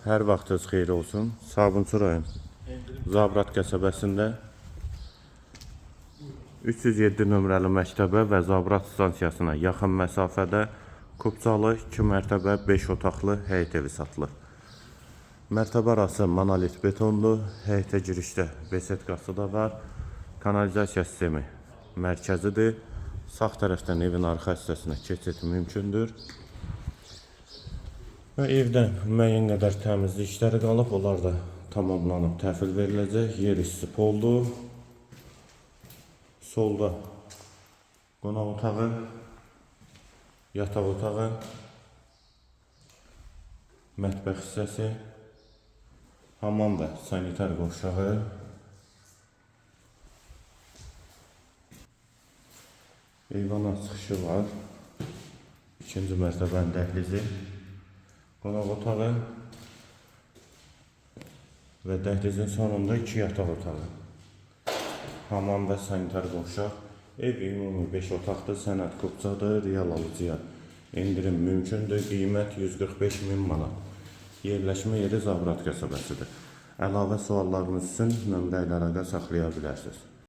Hər vaxtınız xeyir olsun. Sabunçu rayon Zabrat qəsəbəsində 307 nömrəli məktəbə və Zabrat stansiyasına yaxın məsafədə Kupçalı 2 mərtəbə 5 otaqlı həyət evi satılır. Mərtəbə arası monolit betonlu, həyətə girişdə besetkası da var. Kanalizasiya sistemi mərkəzidir. Sağ tərəfdən evin arxa hissəsinə keçid mümkündür. Və evdə müəyyən qədər təmizlik işləri qalıb, onlar da tamamlanıb təhvil veriləcək. Yer hissi poldur. Solda qonaq otağı, yataq otağı, mətbəx hissəsi, hamam və sanitar qovşağı, eyvana çıxışı var, ikinci mərtəbənin dəhlizi, qonaq otağı və dəhlizin sonunda 2 yataq otağı, hamam və sanitar qovşaq. Ev ümumi 5 otaqdır, sənəd Kupçadır, real alıcıya indirim mümkündür, qiymət 145.000 manat. Yerləşmə yeri Zabrat qəsəbəsidir. Əlavə suallarınız üçün nömrə ilə əlaqə saxlaya bilərsiniz.